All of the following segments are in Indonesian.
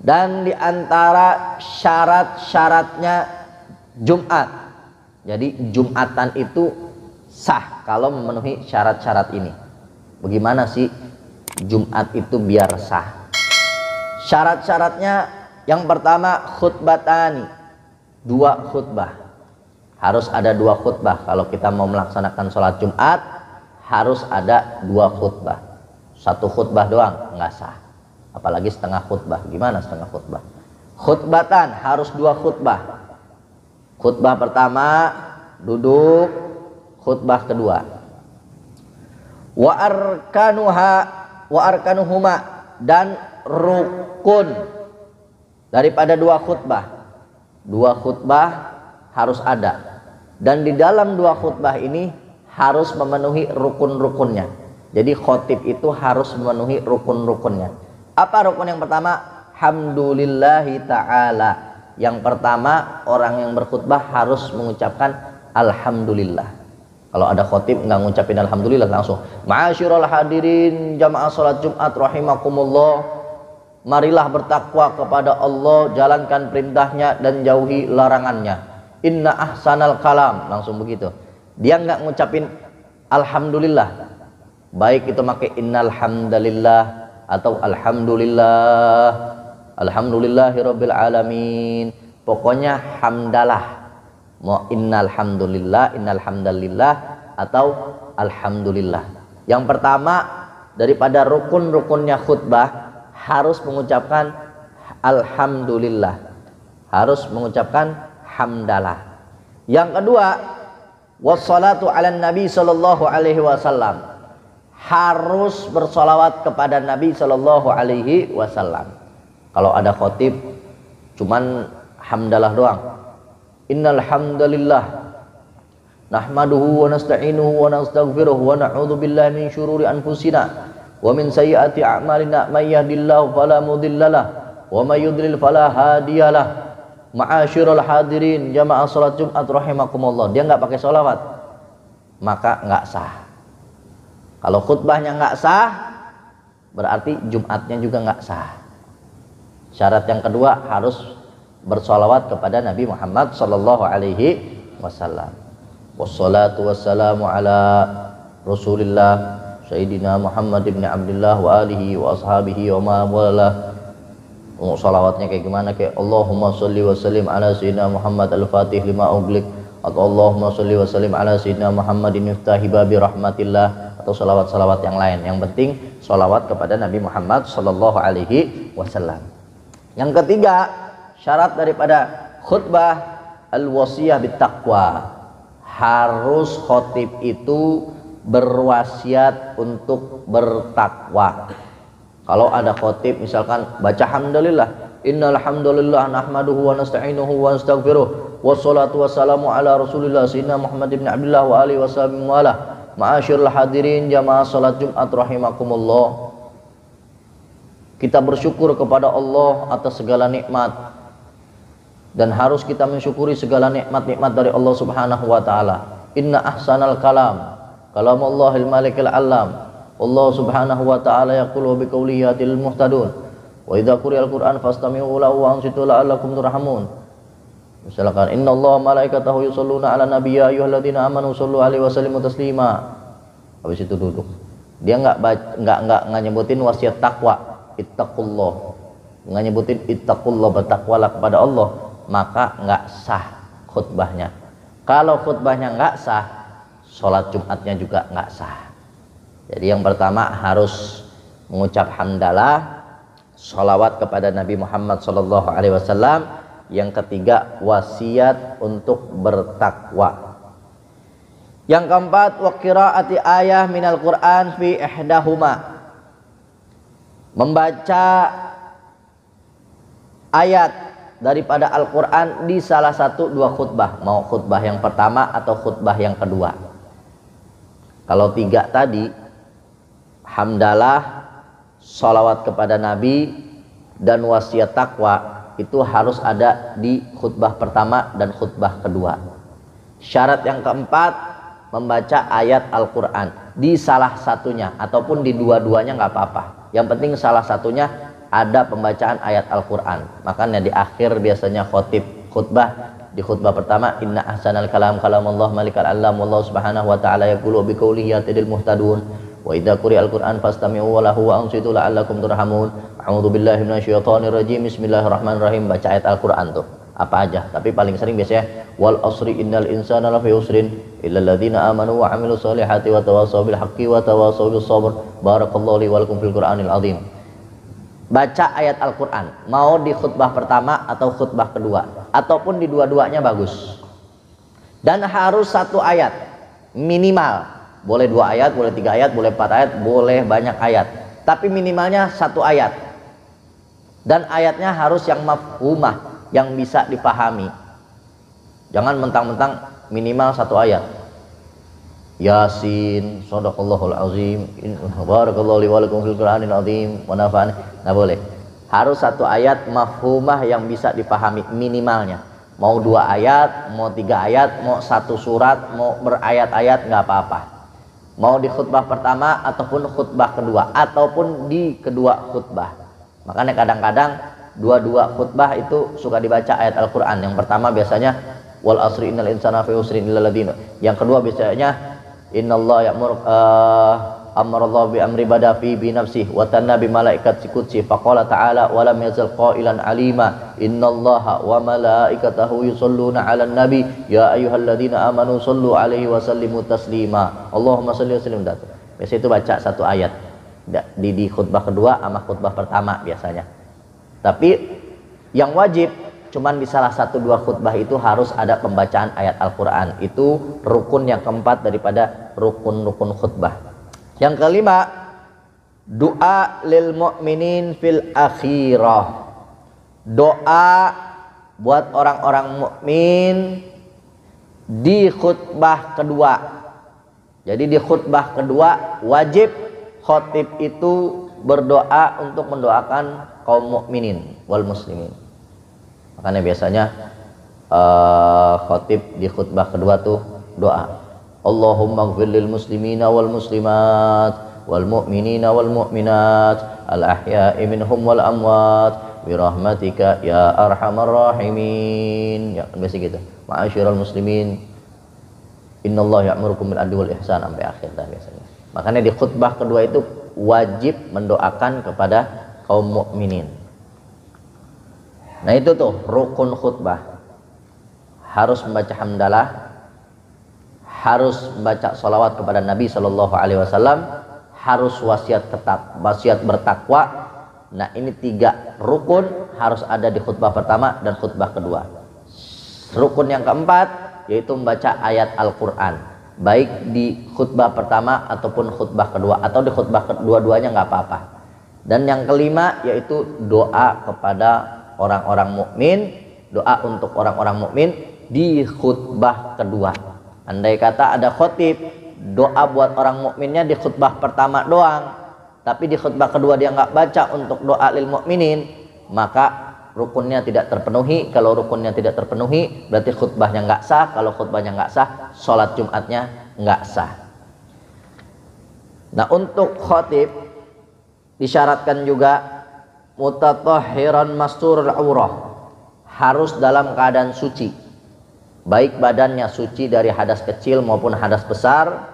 Dan di antara syarat-syaratnya Jumat. Jadi Jumatan itu sah kalau memenuhi syarat-syarat ini. Bagaimana sih Jumat itu biar sah? Syarat-syaratnya yang pertama khutbatani, 2 khutbah. Harus ada 2 khutbah. Kalau kita mau melaksanakan sholat Jumat harus ada 2 khutbah. 1 khutbah doang nggak sah. Apalagi setengah khutbah. Gimana setengah khutbah? Khutbatan harus 2 khutbah. Khutbah pertama duduk, khutbah kedua. Wa arkanuhuma, dan rukun daripada 2 khutbah. 2 khutbah harus ada. Dan di dalam 2 khutbah ini harus memenuhi rukun-rukunnya. Jadi khotib itu harus memenuhi rukun-rukunnya. Apa rukun yang pertama? Hamdulillahi ta'ala. Yang pertama, orang yang berkhutbah harus mengucapkan alhamdulillah. Kalau ada khotib nggak ngucapin alhamdulillah, langsung ma'asyiral hadirin jamaah salat Jumat rahimakumullah, marilah bertakwa kepada Allah, jalankan perintahnya dan jauhi larangannya. Inna ahsanal kalam, langsung begitu. Dia nggak ngucapin alhamdulillah, baik itu pakai innal hamdalillah atau alhamdulillah, alhamdulillahirabbil alamin. Pokoknya hamdalah. Mau innal hamdulillah, innal hamdalillah atau alhamdulillah. Yang pertama daripada rukun-rukunnya khutbah harus mengucapkan alhamdulillah. Harus mengucapkan hamdalah. Yang kedua, wassalatu ala nabi sallallahu alaihi wasallam. Harus bersolawat kepada Nabi sallallahu alaihi wasallam. Kalau ada khotib cuman hamdalah doang. Innal hamdalillah nahmaduhu wa nasta'inuhu wa nastaghfiruh wa na'udzu billahi min syururi anfusina wa min sayyiati a'malina may yahdihillahu fala mudhillalah wa may yudlil fala hadiyalah. Ma'asyiral hadirin jamaah salat Jumat rahimakumullah. Dia nggak pakai sholawat, maka nggak sah. Kalau khutbahnya nggak sah, berarti Jumatnya juga nggak sah. Syarat yang kedua harus bersolawat kepada Nabi Muhammad sallallahu alaihi wasallam. Wassalatu wassalamu ala Rasulillah Sayyidina Muhammad ibn Abdullah wa alihi wa ashabihi wa ma wala. Salawatnya kayak gimana? Kayak Allahumma sholli wa sallim ala Sayyidina Muhammad al-Fatih lima ughliq, atau Allahumma sholli wa sallim ala Sayyidina Muhammadin iftahi babi rahmatillah, atau salawat-salawat yang lain. Yang penting salawat kepada Nabi Muhammad sallallahu alaihi wasallam. Yang ketiga, syarat daripada khutbah al-wasiyah bittaqwa. Harus khotib itu berwasiat untuk bertakwa. Kalau ada khotib misalkan baca hamdalillah, innal hamdalillah nahmaduhu wa nasta'inuhu wa nastaghfiruh wassalatu wassalamu ala Rasulillah sayyidina Muhammad ibn Abdullah wa alihi wasallam wala. Ma'asyiral hadirin jamaah salat Jumat rahimakumullah. Kita bersyukur kepada Allah atas segala nikmat, dan harus kita mensyukuri segala nikmat-nikmat dari Allah Subhanahu wa taala. Inna ahsanal kalam kalamallahil malikil alam. Allah Subhanahu wa taala yaqulu bi qawlihi yatil muhtadun. Wa idza quri'al Qur'an fastami'u lahu wa ansitu la'allakum turhamun. Misalkan innallaha malaikatahu yusholluna 'alan nabiy ya ayyuhalladzina amanu shollu 'alaihi wa sallimu taslima. Habis itu duduk. Dia enggak nyebutin wasiat takwa. Ittaqullah, nggak nyebutin ittaqullah, bertakwalah kepada Allah, maka nggak sah khutbahnya. Kalau khutbahnya nggak sah, sholat Jumatnya juga nggak sah. Jadi yang pertama harus mengucap hamdalah, sholawat kepada Nabi Muhammad SAW. Yang ketiga, wasiat untuk bertakwa. Yang keempat, wa qiraati ayah minal Qur'an fi ihdahuma. Membaca ayat daripada Al-Quran di salah satu 2 khutbah, mau khutbah yang pertama atau khutbah yang kedua. Kalau 3 tadi, hamdalah, sholawat kepada Nabi, dan wasiat takwa, itu harus ada di khutbah pertama dan khutbah kedua. Syarat yang keempat, membaca ayat Al-Quran di salah satunya ataupun di dua-duanya nggak apa-apa. Yang penting salah satunya ada pembacaan ayat Al-Quran. Makanya di akhir biasanya khutbah di khutbah pertama, inna ahsanal kalam kalamullah malikal alam wallahu subhanahu wa ta'ala yaqulu bi qawlihi yatadil muhtadun wa idza quri'al qur'an fastami'u wa lahu wa ansitu la'allakum turhamun. A'udzu billahi minasyaitonir rajim. Bismillahirrahmanirrahim. Baca ayat Al-Qur'an tuh apa aja, tapi paling sering biasanya wal asri innal insana lafi usrin illal ladzina amanu wa amilus solihati wa tawassaw bil haqqi wa tawassaw bis sabr. Barakallahu li wa lakum fil Qur'anil azim. Baca ayat Al-Quran mau di khutbah pertama atau khutbah kedua ataupun di dua-duanya bagus, dan harus satu ayat minimal. Boleh 2 ayat, boleh 3 ayat, boleh 4 ayat, boleh banyak ayat, tapi minimalnya 1 ayat, dan ayatnya harus yang mafhumah, yang bisa dipahami. Jangan mentang-mentang minimal 1 ayat. Yasin, shadaqallahul azim, barakallahu li wa lakum fil Qur'anil azim wa nafa'ani. Nggak boleh. Harus 1 ayat mafhumah yang bisa dipahami minimalnya. Mau 2 ayat, mau 3 ayat, mau 1 surat, mau berayat-ayat nggak apa-apa. Mau di khutbah pertama ataupun khutbah kedua ataupun di kedua khutbah. Makanya kadang-kadang dua-dua khutbah itu suka dibaca ayat Al-Quran. Yang pertama biasanya wal asri innal insana fi usrin illal ladzina. Yang kedua biasanya innallaha ya'muru amarallahu bi amri bada fi bi nafsihi wa tanna bi malaikat qudsi faqala ta'ala wa lam yazal qailan alima innallaha wa malaikatahu yusholluna 'alan nabi ya ayyuhalladzina amanu shollu 'alaihi wa sallimu taslima Allahumma shalli wa sallim. Biasa itu baca 1 ayat di khutbah kedua sama khutbah pertama biasanya. Tapi yang wajib cuman di salah 1-2 khutbah itu harus ada pembacaan ayat Al-Quran. Itu rukun yang keempat daripada rukun-rukun khutbah. Yang kelima, doa lil mu'minin fil akhirah. Doa buat orang-orang mukmin di khutbah kedua. Jadi di khutbah kedua wajib khotib itu berdoa untuk mendoakan kaum mukminin wal muslimin. Makanya biasanya khotib di khutbah kedua tuh doa Allahumma ighfir lil muslimina wal muslimat wal mu'minina wal mu'minat al ahya'i minhum wal amwat bi rahmatika ya arhamar rahimin. Ya biasa gitu. Ma'asyiral muslimin innallaha ya'murukum bil adli wal ihsan sampai akhir dah biasanya. Makanya di khutbah kedua itu wajib mendoakan kepada kaum mukminin. Nah itu tuh rukun khutbah. Harus membaca hamdalah, harus membaca salawat kepada Nabi SAW, harus wasiat bertakwa. Nah ini 3 rukun harus ada di khutbah pertama dan khutbah kedua. Rukun yang keempat yaitu membaca ayat Al-Quran, baik di khutbah pertama ataupun khutbah kedua, atau di khutbah kedua-duanya nggak apa-apa. Dan yang kelima yaitu doa kepada orang-orang mukmin, doa untuk orang-orang mukmin di khutbah kedua. Andai kata ada khotib doa buat orang mukminnya di khutbah pertama doang, tapi di khutbah kedua dia nggak baca untuk doa lil mukminin, maka rukunnya tidak terpenuhi. Kalau rukunnya tidak terpenuhi berarti khutbahnya nggak sah. Kalau khutbahnya nggak sah, sholat Jumatnya nggak sah. Nah untuk khotib disyaratkan juga mutatahhiran masturul aurah, harus dalam keadaan suci, baik badannya suci dari hadas kecil maupun hadas besar,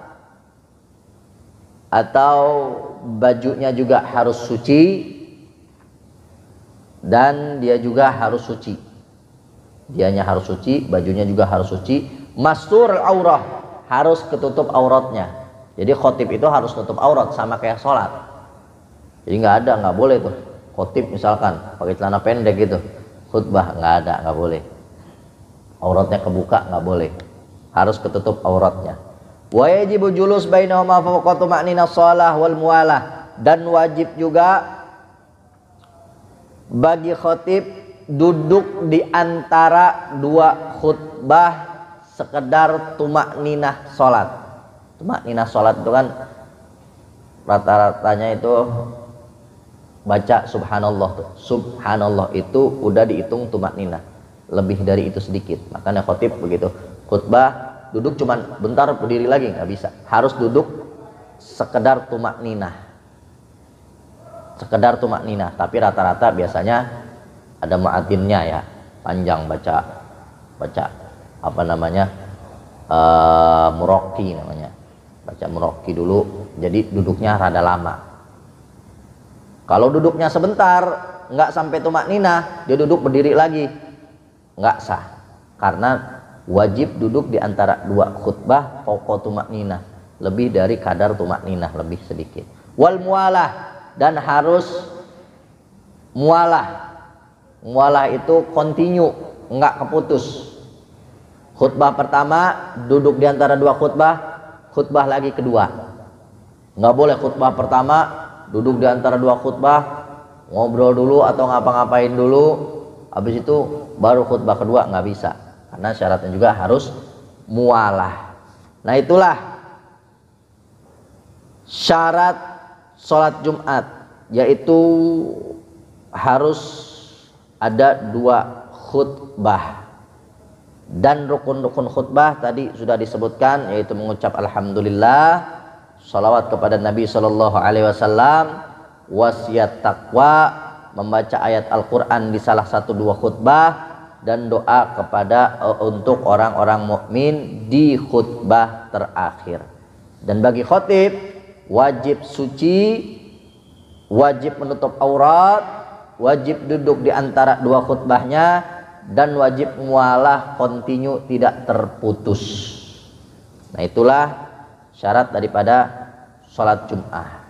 atau bajunya juga harus suci, dan dia juga harus suci. Dianya harus suci, bajunya juga harus suci. Masturul aurah, harus ketutup auratnya. Jadi khotib itu harus tutup aurat sama kayak sholat. Jadi nggak boleh tuh khotib misalkan pakai celana pendek gitu khutbah, nggak boleh. Auratnya kebuka nggak boleh, harus ketutup auratnya. Wa yajibu julus bainahuma fawqa tuma'ninas shalah wal muwalah, dan wajib juga bagi khotib duduk di antara 2 khutbah sekedar tumakninah sholat. Tumakninah sholat itu kan rata-ratanya itu baca subhanallah tuh. Subhanallah itu udah dihitung tumakninah, lebih dari itu sedikit. Makanya khotib begitu khutbah duduk cuman bentar berdiri lagi nggak bisa, harus duduk sekedar tumakninah. sekedar tumak ninah, tapi rata-rata biasanya ada muadzinnya ya, panjang baca apa namanya, murokki namanya, baca murokki dulu, jadi duduknya rada lama. Kalau duduknya sebentar nggak sampai tumak ninah, dia duduk berdiri lagi, nggak sah, karena wajib duduk di antara dua khutbah pokok tumak ninah, lebih dari kadar tumak ninah, lebih sedikit. Wal mualah, dan harus mualah. Mualah itu continue, nggak keputus. Khutbah pertama duduk di antara dua khutbah lagi kedua. Nggak boleh khutbah pertama duduk di antara dua khutbah, ngobrol dulu atau ngapa-ngapain dulu, habis itu baru khutbah kedua, nggak bisa, karena syaratnya juga harus mualah. Nah, itulah syarat sholat Jumat, yaitu harus ada dua khutbah. Dan rukun-rukun khutbah tadi sudah disebutkan, yaitu mengucap alhamdulillah, salawat kepada Nabi SAW, wasiat takwa, membaca ayat Al-Quran di salah satu dua khutbah, dan doa kepada untuk orang-orang mukmin di khutbah terakhir. Dan bagi khotib wajib suci, wajib menutup aurat, wajib duduk di antara dua khutbahnya, dan wajib mualah kontinu, tidak terputus. Nah, itulah syarat daripada sholat Jum'ah.